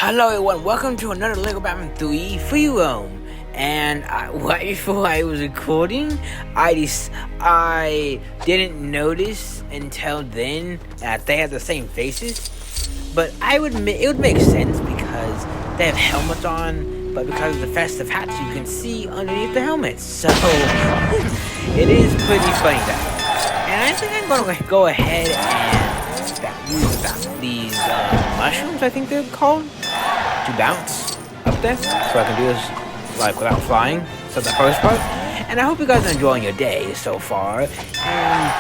Hello everyone, welcome to another LEGO Batman 3 Freeroam. And right before I was recording, I didn't notice until then that they had the same faces. But it would make sense because they have helmets on, but because of the festive hats you can see underneath the helmets. So it is pretty funny that. And I think I'm going to go ahead and use these mushrooms, I think they're called, to bounce up there, so I can do this like without flying. So the first part. And I hope you guys are enjoying your day so far. And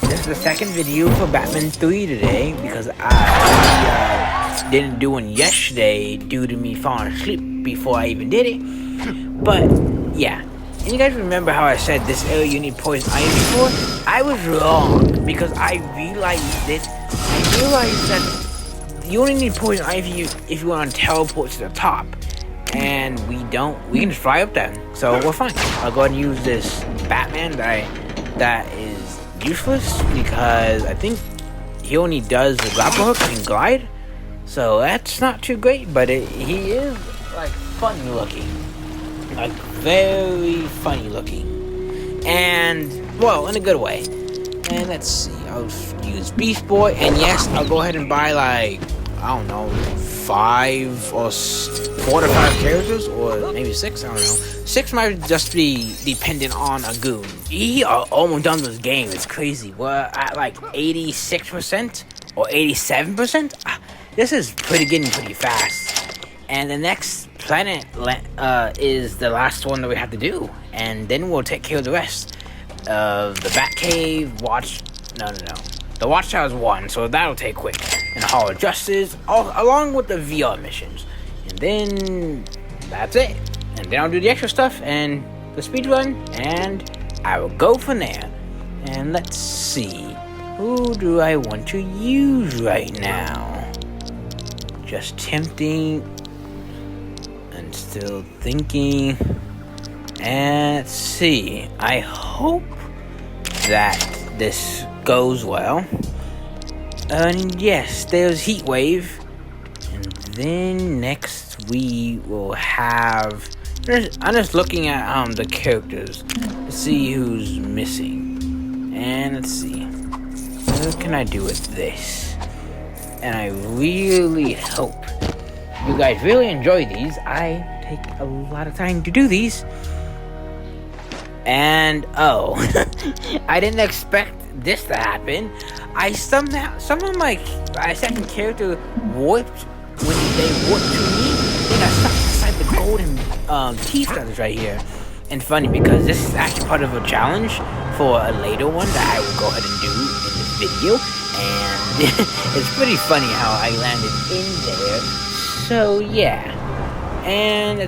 this is the second video for Batman 3 today because I didn't do one yesterday due to me falling asleep before I even did it. But yeah, and you guys remember how I said this area you need poison ivy for? I was wrong because I realized this. I realized that you only need poison ivy if you want to teleport to the top, and we don't. We can just fly up there, so we're fine. I'll go ahead and use this Batman that is useless because I think he only does the grapple hook and glide, so that's not too great. But he is like funny looking, like very funny looking, and well, in a good way. And let's see, I'll use Beast Boy, and yes, I'll go ahead and buy like, I don't know, 4 to 5 characters, or maybe 6, I don't know. 6 might just be dependent on a goon. We are almost done with this game, it's crazy. We're at like 86% or 87%. This is getting pretty fast. And the next planet is the last one that we have to do, and then we'll take care of the rest. The Batcave, the Watchtower is 1, so that'll take quick. And the Hall of Justice, along with the VR missions. And then, that's it. And then I'll do the extra stuff, and the speed run, and I will go from there. And let's see, who do I want to use right now? Just tempting, and still thinking. And let's see, I hope that this goes well. And yes, there's Heat Wave. And then next we will have, I'm just looking at the characters to see who's missing. And let's see, what can I do with this? And I really hope you guys really enjoy these. I take a lot of time to do these. And I didn't expect this to happen. Somehow my second character warped when they warped to me. They got stuck inside the golden key feathers right here. And funny because this is actually part of a challenge for a later one that I will go ahead and do in the video. And it's pretty funny how I landed in there. So yeah. And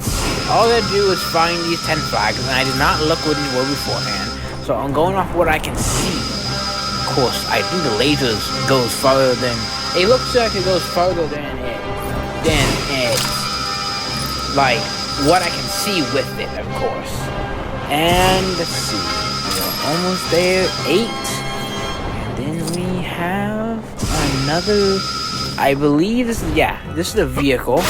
all I do is find these 10 flags, and I did not look what these were beforehand. So I'm going off what I can see. Of course, I think the lasers goes farther than, it looks like it goes farther than it, like what I can see with it, of course. And let's see, we're almost there, 8. And then we have another, I believe this is the vehicle.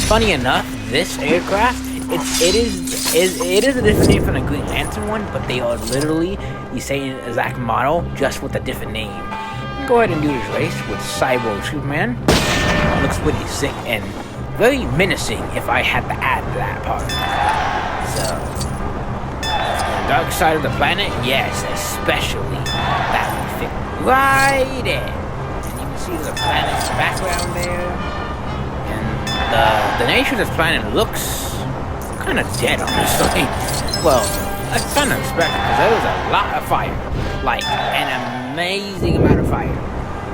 Funny enough, this aircraft, it is a different name from the Green Lantern one, but they are literally the same exact model, just with a different name. Go ahead and do this race with Cyborg Superman. Looks pretty sick and very menacing if I had to add that part. So, the dark side of the planet, yes, especially that would fit right in. And you can see the planet's background there. The nature of this planet looks kind of dead, honestly. Well, I kind of expected because there was a lot of fire, like an amazing amount of fire.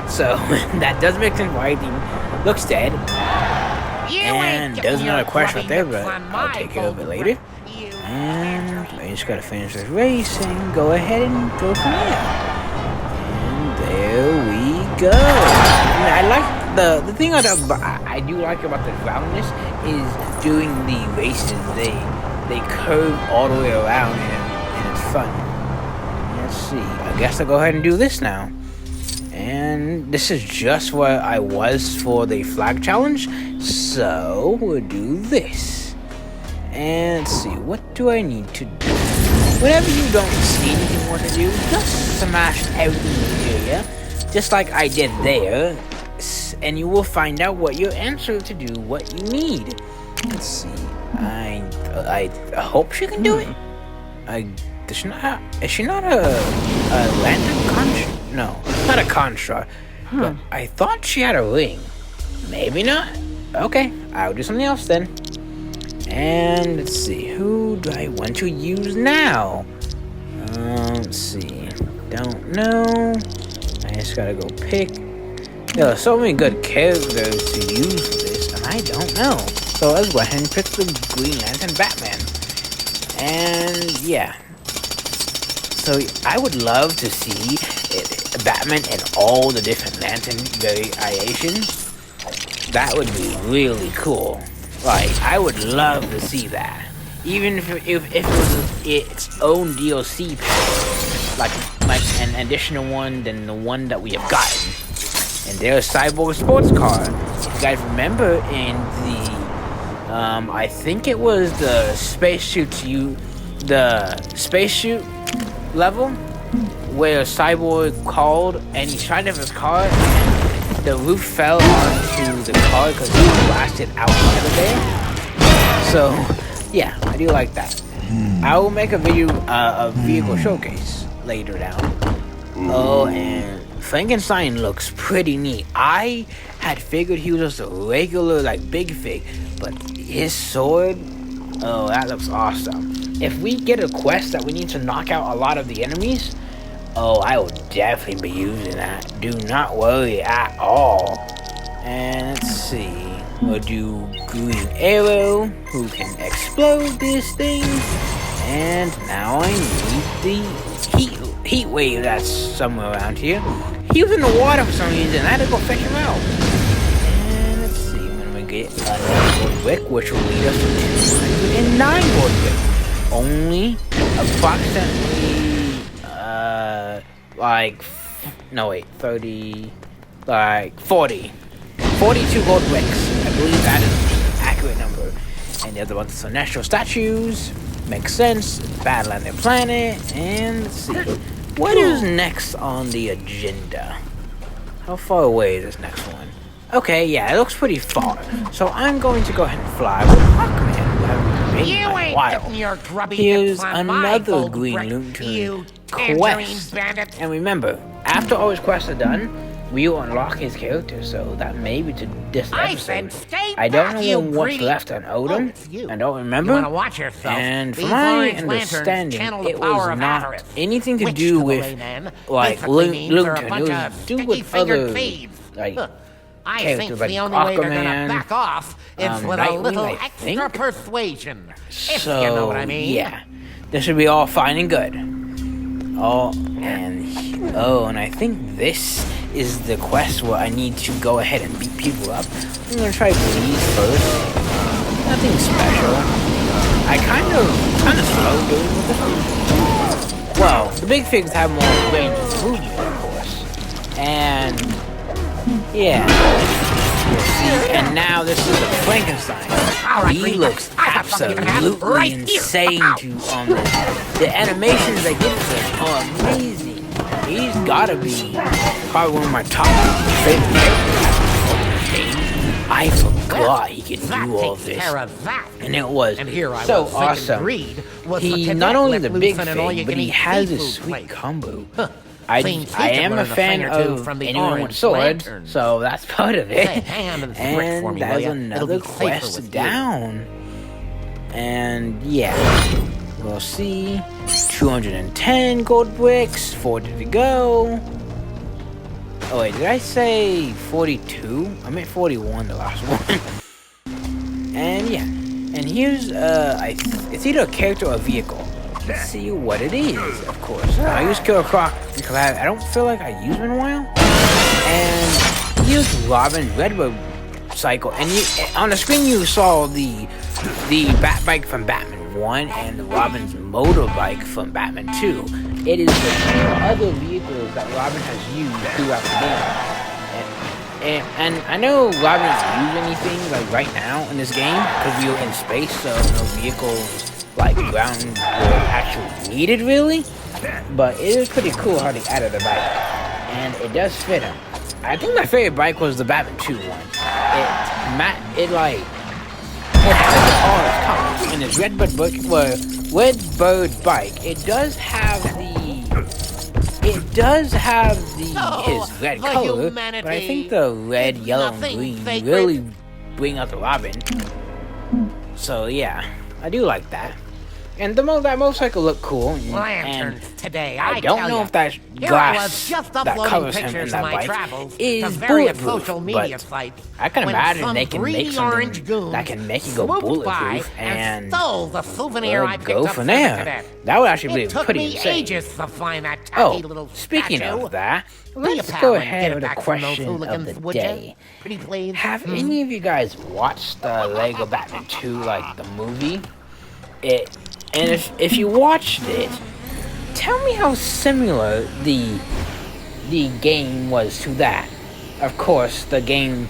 So that does make sense why it looks dead. And there's another quest right there, but I'll take care of it later. And I just gotta finish this race and go ahead and go from there. And there we go. And I like. The thing I do like about the roundness is doing the races. They curve all the way around and it's fun. Let's see. I guess I'll go ahead and do this now. And this is just where I was for the flag challenge. So we'll do this. And let's see, what do I need to do? Whenever you don't see anything you want to do, just smash everything in the area, just like I did there, and you will find out what your answer to do what you need. Let's see. I hope she can do it. Is she not a lantern construct? No, not a construct. But I thought she had a ring. Maybe not. Okay, I'll do something else then. And let's see, who do I want to use now? Let's see. Don't know. I just gotta go pick. There are so many good characters to use for this, and I don't know. So let's go ahead and pick the Green Lantern Batman. And yeah. So I would love to see Batman in all the different lantern variations. That would be really cool. Like, I would love to see that. Even if it was its own DLC pack, like an additional one than the one that we have gotten. And there's Cyborg sports car. If you guys remember in the I think it was the spacesuit level where Cyborg called and he tried to have his car and the roof fell onto the car because he blasted outside of there. So yeah, I do like that. I will make a video of vehicle showcase later down. Oh, and Frankenstein looks pretty neat. I had figured he was just a regular like big fig, but his sword, oh, that looks awesome. If we get a quest that we need to knock out a lot of the enemies, oh, I will definitely be using that. Do not worry at all. And let's see, we'll do Green Arrow, who can explode this thing. And now I need the heat wave that's somewhere around here. He was in the water for some reason. I had to go fetch him out. And let's see, when we get another gold wick, which will lead us to 209 gold wick. Only approximately, 40. 42 gold wicks. I believe that is the accurate number. And the other ones are celestial statues. Makes sense. Battle on their planet. And let's see. What is next on the agenda? How far away is this next one? Okay, yeah, it looks pretty far. So I'm going to go ahead and fly with Aquaman. Here's another Green Loontern quest. And remember, after all his quests are done, we will unlock his character, so that may be to this episode. I don't know what's left on Odin. I don't remember. And from my understanding, it was not anything to do with like Loontern. It was to do with other like I think like the only way they're gonna Aquaman, back off is with a little extra persuasion. If you know what I mean. Yeah, this should be all fine and good. And I think this is the quest where I need to go ahead and beat people up. I'm gonna try these first. Nothing special. I kind of slow doing this. Well, the big figs have more range of movement, of course. And yeah. See, and now this is a Frankenstein. He looks absolutely insane to the animations they get for him are amazing. He's gotta be probably one of my top favorite characters. I forgot he could do all this. And it was so awesome. He not only the big thing, but he has a sweet combo. I am a fan of anyone with swords, so that's part of it. And there's another quest down. And yeah, we'll see. 210 gold bricks, 40 to go. Oh wait, did I say 42? I meant 41 the last one. And yeah, and here's it's either a character or a vehicle. Let's see what it is, of course. I use Killer Croc because I don't feel like I used him in a while. And here's Robin's Redbird cycle. And on the screen you saw the Bat bike from Batman 1 and the Robin's motorbike from Batman 2. it is the few other vehicles that Robin has used throughout the game. And I know Robin doesn't use anything like right now in this game because we were in space, so no vehicles like ground were actually needed really. But it is pretty cool how they added a bike, and it does fit him. I think my favorite bike was the Batman 2 one. It has all its colors. In this Redbird bike, it does have his red color, but I think the red, yellow, and green really bring out the Robin. So yeah, I do like that. And that motorcycle looked cool. And today, I don't know if that glass that covers him in that bike is bulletproof, but I can imagine they can make something that can make you go bulletproof and the souvenir I go from there. That would actually be pretty insane. Ages to find that tacky little speaking of that, let's go ahead with a question of the day. Have any of you guys watched the Lego Batman 2, like the movie? And if you watched it, tell me how similar the game was to that. Of course, the game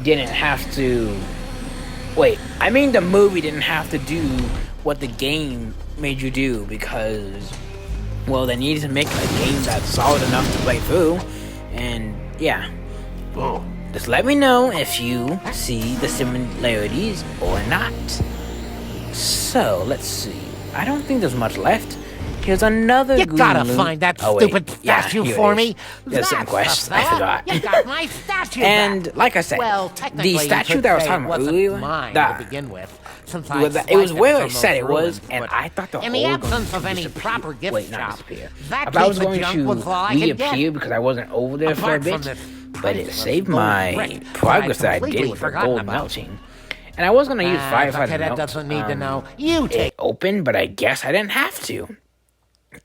didn't have to... Wait, I mean the movie didn't have to do what the game made you do because, well, they needed to make a game that's solid enough to play through. And, yeah. Just let me know if you see the similarities or not. So, let's see. I don't think there's much left. Here's another You gotta find that stupid statue for me. There's some quest. I forgot. You got my statue and like I said, the statue that I was talking about earlier, that, to begin with, it was where I said it was, and I thought the whole in the absence of any proper gift shop, I thought I was going to reappear because I wasn't over there for a bit, but it saved my progress that I did with the gold melting. And I was going to use firefighter that doesn't need to know. It opened, but I guess I didn't have to.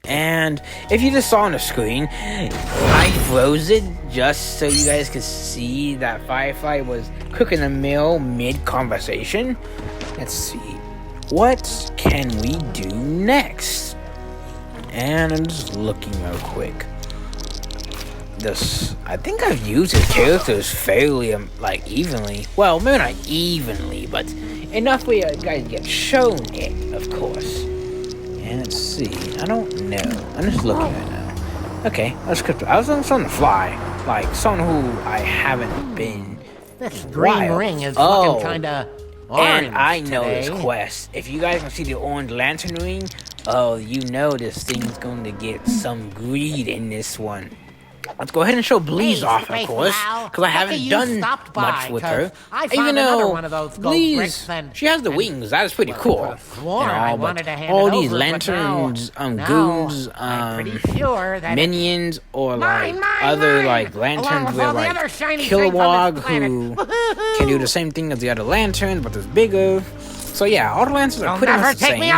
And if you just saw on the screen, I froze it just so you guys could see that Firefly was cooking a meal mid-conversation. Let's see. What can we do next? And I'm just looking real quick. I think I've used his characters fairly, evenly. Well, maybe not evenly, but enough where you guys get shown it, of course. And let's see. I don't know. I'm just looking right now. Okay, let's go. I was on the fly. Like, someone who I haven't been. This green ring is looking kinda orange. And I know this quest. If you guys can see the orange lantern ring, you know this thing's going to get some greed in this one. Let's go ahead and show Bleeze off, of course, because I haven't done much with her. Even though Bleeze, she has the wings, that is pretty cool. All these lanterns, goons, minions, or other lanterns with Kilowog, who can do the same thing as the other lantern, but it's bigger. So yeah, all the lanterns are pretty much the same.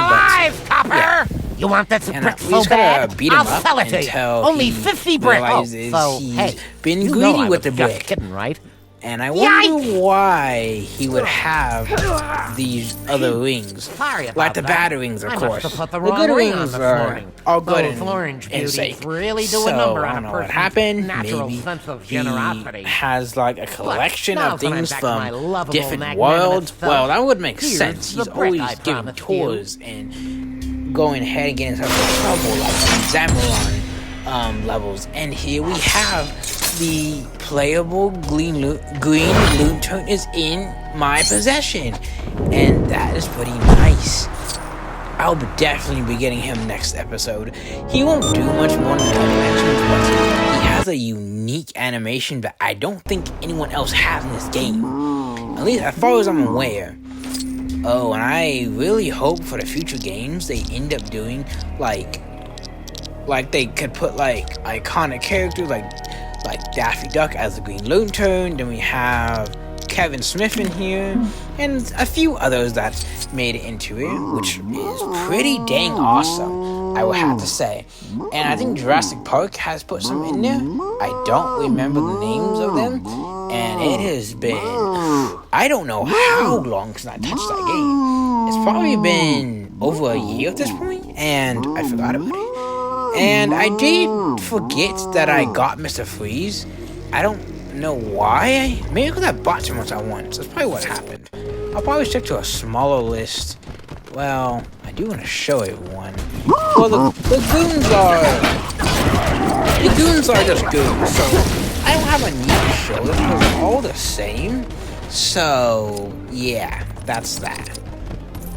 Copper! You want that brick so bad? I'll sell it to you. Only 50 bricks. He's been greedy with the brick. Kidding, right? And I wonder why he would have these other rings. Like the bad rings, of course. The good rings are all good and safe. Really so, I don't know what happened. Maybe he has a collection of things from different worlds. Well, that would make sense. He's always giving tours and going ahead and getting himself in trouble, like Zamaron levels. And here we have the playable green Loontern is in my possession, and that is pretty nice. I'll definitely be getting him next episode. He won't do much more than the animations, but he has a unique animation that I don't think anyone else has in this game, at least as far as I'm aware. Oh, and I really hope for the future games they end up doing like they could put iconic characters like Daffy Duck as the Green Loontern. Then we have Kevin Smith in here, and a few others that made it into it, which is pretty dang awesome, I would have to say. And I think Jurassic Park has put some in there. I don't remember the names of them, and it has been, I don't know how long since I touched that game. It's probably been over a year at this point, and I forgot about it. And I did forget that I got Mr. Freeze. I don't know why. Maybe because I bought too much at once. That's probably what happened. I'll probably stick to a smaller list. Well, I do want to show everyone. Well, the goons are just goons, so I don't have a need to show them because they're all the same. So, yeah, that's that.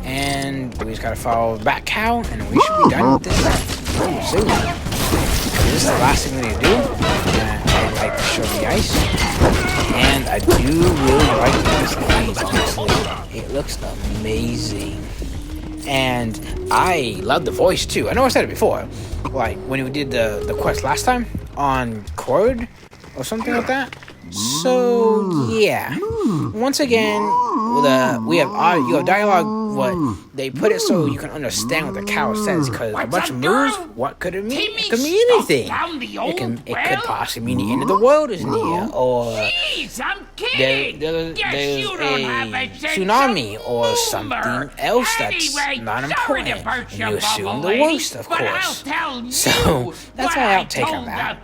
And we just gotta follow the back cow, and we should be done with this soon. This is the last thing we need to do. I'd like to show the ice. And I do really like this freeze, honestly. It looks amazing. And I love the voice too. I know I said it before. Like when we did the quest last time on Chord or something like that. So yeah. Once again, we have audio dialogue. What they put it so you can understand what the cow says. Because a bunch of moves, what could it mean? It could mean anything. It could possibly mean the end of the world is near, or there's a tsunami, or something else that's not important. And you assume the worst, of course. So that's my outtake on that.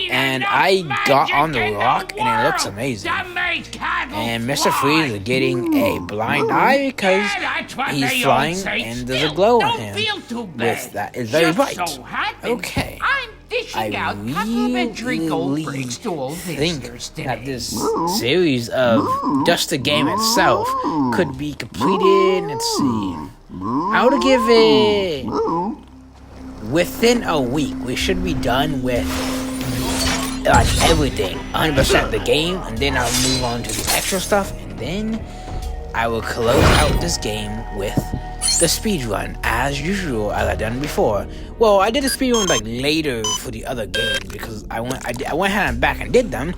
And I got on the rock, and it looks amazing. And Mr. Freeze is getting a blind eye because he's flying, and there's a glow on him. With that, it's very bright. Okay. I really think that this series of just the game itself could be completed. Let's see. I would give it within a week. We should be done with like everything, 100% the game, and then I'll move on to the extra stuff, and then I will close out this game with the speedrun, as usual, as I've done before. Well, I did the speedrun like later for the other games because I went ahead and back and did them.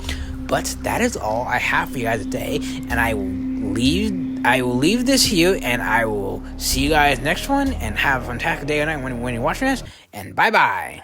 But that is all I have for you guys today, and I will leave this here, and I will see you guys next one, and have a fantastic day or night when you're watching this, and bye bye.